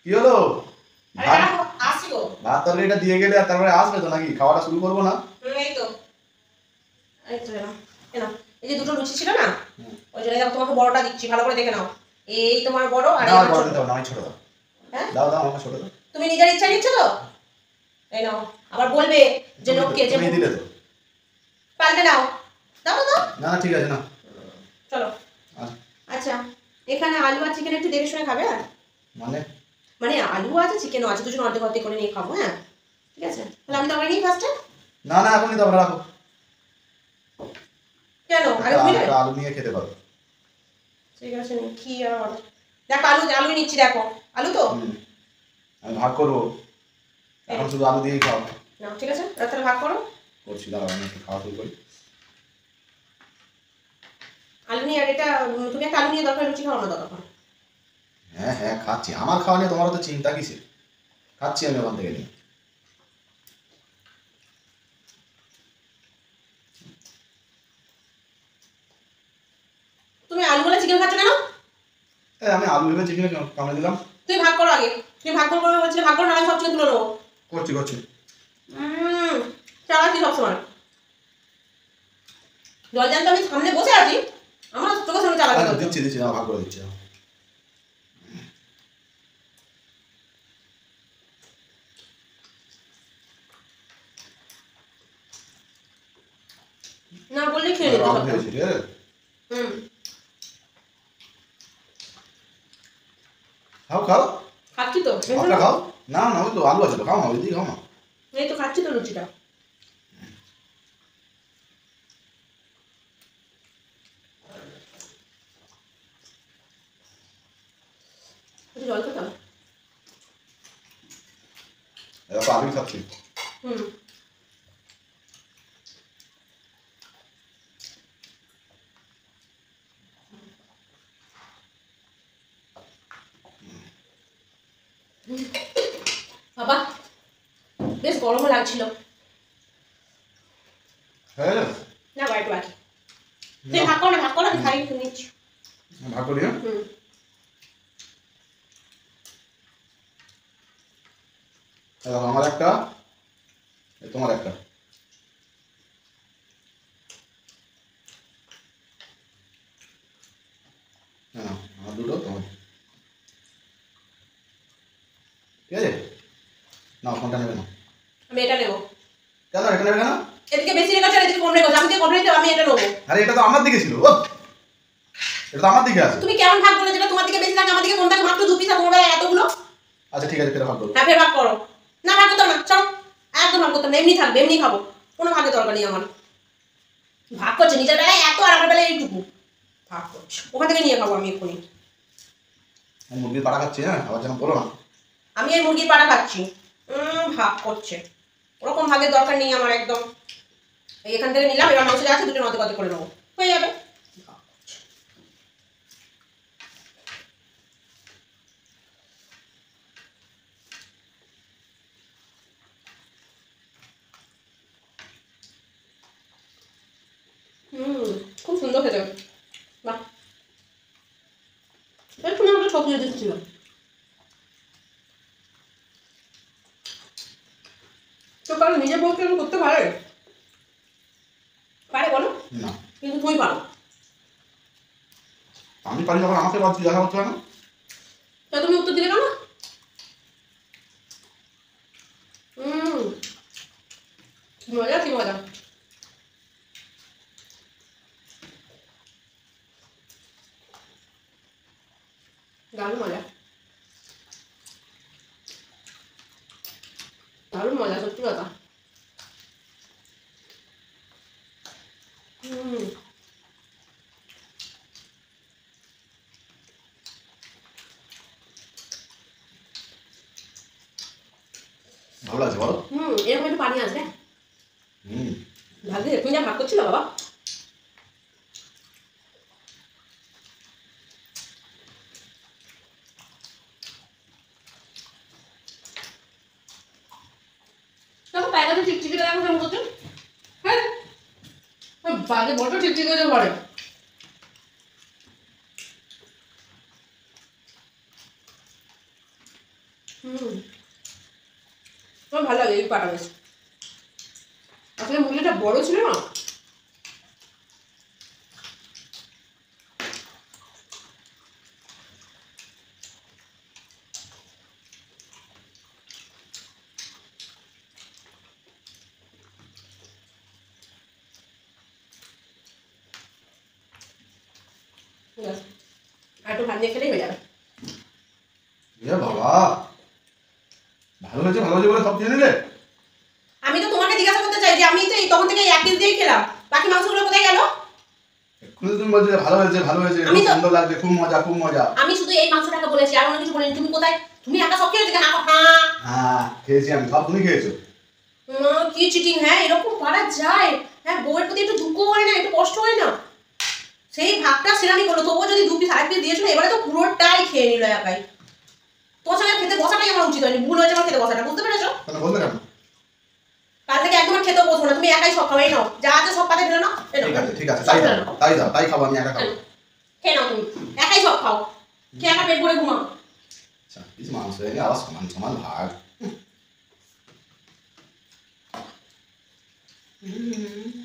কি হলো? আসি গো। ভাত তরকারিটা দিয়ে গেলে আর তারপরে আসবে তো নাকি? খাওয়াটা শুরু করবো না? এই তো এনাও। এই যে দুটো লুচি ছিল না, ওই জন্য তোমাকে বড়টা দিচ্ছি, ভালো করে দেখে নাও। এই তোমার বড় আর এই আমার ছোট। দাও না, আমি ছোট দাও। হ্যাঁ দাও দাও, আমাকে ছোট দাও। তুমি নিজের ইচ্ছা নিচ্ছ তো? এই নাও। আবার বলবে যে লোককে যে তুমি দিলে তো। পাল্টে নাও। দাও দাও। না ঠিক আছে না। চলো। আচ্ছা, এখানে আলু আর চিকেন একটু দেখে শুনে খাবে? মানে মানে আলু আছে চিকেনও আছে, দুজন অর্ধেক অর্ধেক করে নিয়ে খাবো। হ্যাঁ ঠিক আছে, তাহলে আমি তরকারি নিই ফার্স্টে। না না, এখনই দাও, রাখো। কেন? আলু নিলে আলু নিয়ে খেতে পারো। ঠিক আছে, কি আর দেখো, আলু নিচ্ছি, দেখো আলু তো আমি ভাগ করবো, এখন শুধু আলু দিয়েই খাও। না ঠিক আছে, তাহলে ভাগ করো। করছি, দাঁড়াও আমি একটু খাওয়া শুরু করি। আলু নিয়ে, আর এটা তুমি একটা আলু নিয়ে দরকার লুচি খাও না তখন। হ্যাঁ হ্যাঁ খাচ্ছি, আমার খাওয়া নিয়ে তোমার তো চিন্তা কিসে? খাচ্ছি আমি ওখান থেকে নিয়ে। তুমি আলু বলে চিকেন খাচ্ছ কেন? আমি আলু ভেবে চিকেন কামড়ে দিলাম। তুমি ভাগ করো আগে, তুমি ভাগ করবো বলছিলে, ভাগ করো না, আমি সব চিকেন তুলে নেবো। করছি করছি। চালাকি সবসময়। জল জানতো আমি সামনে বসে আছি, আমার চোখের সামনে চালাকি করছো। দিচ্ছি দিচ্ছি, ভাগ করে দিচ্ছি। না বললে খেয়ে নিতে সব। খাও খাও। খাচ্ছি তো। খাও। না না, ওই তো আলু আছে তো, খাও না, ওই দিয়ে খাও না। এই তো খাচ্ছি তো লুচিটা। জল খেতাম। এবার আলুই খাচ্ছি। বাবা বেশ গরমও লাগছিল। হ্যাঁ না একটু বাকি। তুই ভাগ করো না, ভাগ করো, আমি খাই নিচ্ছি। ভাগ করি। আমার একটা, তোমার একটা। আমার দুটো, তোমার। ঠিক আছে, না কোনটা নেবে না? আমি এটা নেবো। কেন এটা নেবে কেন? এদিকে বেশি রেখেছে আর এদিকে কম রেখেছে, আমি কম রেখেছি, আমি এটা নেবো। আরে এটা তো আমার দিকে ছিল, এটা তো আমার দিকে আছে। তুমি কেমন ভাগ করলে, যেটা তোমার দিকে বেশি থাকে আমার দিকে কম থাকে, মাত্র 2 পিস, তোমার বেলায় এতগুলো। আচ্ছা ঠিক আছে, ফের ভাগ করো। হ্যাঁ ফের ভাগ করো। না ভাগ করতে না, চলো একদম ভাগ করতে না, এমনি থাকবে, এমনি খাবো, কোনো ভাগের দরকার নেই আমার। ভাগ করছে নিজের বেলায় এত আর আমার বেলায় এইটুকু ভাগ করছে, ওখান থেকে নিয়ে খাবো আমি এক্ষুনি। মুরগির পাড়া খাচ্ছি, হ্যাঁ আবার যেন বলো না। আমি এই মুরগির পাড়া খাচ্ছি। ভাগ করছে, ওরকম ভাগের দরকার নেই আমার একদম। এখান থেকে নিলাম, এবার মাংস যা আছে দুটো নদে করে নেবো, হয়ে যাবে। খুব সুন্দর খেতে। বাহ, একটু না হলে সবজি দিচ্ছিল। তো কারণ নিজে বলতে করতে পারে, পারে বলো না, কিন্তু তুমি পারো। আমি পারি যখন আমাকে বাদ দেখা হচ্ছে না, তা তুমি উত্তর দিলে কেন? কি মজা, কি মজা। দারুণ মজা, দারুণ মজা, সত্যি কথা। ভালো লাগছে বলো? এরকম একটু পানি আসবে। ভাবছি তুমি যা ভাগ করছিল বাবা, দেখো পায়রা তো চিকচিকে দেখো কেমন করছো। হ্যাঁ বাজে বড় চিকচিকে যে ঘরে। আমার ভালো লাগে এই পাটা বেশ। আসলে মুরগিটা বড় ছিল না। আর একটু ভাত দিয়ে খেলেই হয়ে যাবে। বাবা, ভালো হয়েছে বলে সব খেয়ে নিলে? আমি তো তোমাকে জিজ্ঞাসা করতে চাই যে আমি তো এই তখন থেকে এক পিস দিয়েই খেলাম, বাকি মাংসগুলো কোথায় গেল? এক্ষুনি তুমি বলছো যে ভালো হয়েছে আমি খুব তো- সুন্দর লাগছে, খুব মজা। আমি শুধু এই মাংসটাকে বলেছি, আর অন্য কিছু বলিনি। তুমি কোথায়? তুমি একা সব খেয়েছো? হ্যাঁ হ্যাঁ খেয়েছি আমি, সব তুমি খেয়েছো। কি চিটিং! হ্যাঁ, এরকম পারা যায়? হ্যাঁ, বউয়ের প্রতি একটু দুঃখ হয় না, একটু কষ্ট হয় না? সেই ভাগটা সেরামি করলো, তবুও যদি 2 পিস 1 পিস দিয়েছিল, এবারে তো পুরোটাই খেয়ে নিল একাই। তোমার সঙ্গে খেতে বসাটাই আমার উচিত হয়নি, ভুল হয়েছে আমার খেতে বসাটা, বুঝতে পেরেছো? কেন বললে কেন? কাল থেকে একদম আর খেতেও বসবো না, তুমি একাই সব খাওয়াই নাও, যা আছে সব পাতে ঢেলে নাও। ঠিক আছে তাই খাবো, আমি একা খাবো। খেয়ে নাও তুমি, একাই সব খাও, খেয়ে একা পেট ভরে ঘুমাও। আচ্ছা, কিছু মাংস এনে আবার সমান ভাগ। হুম।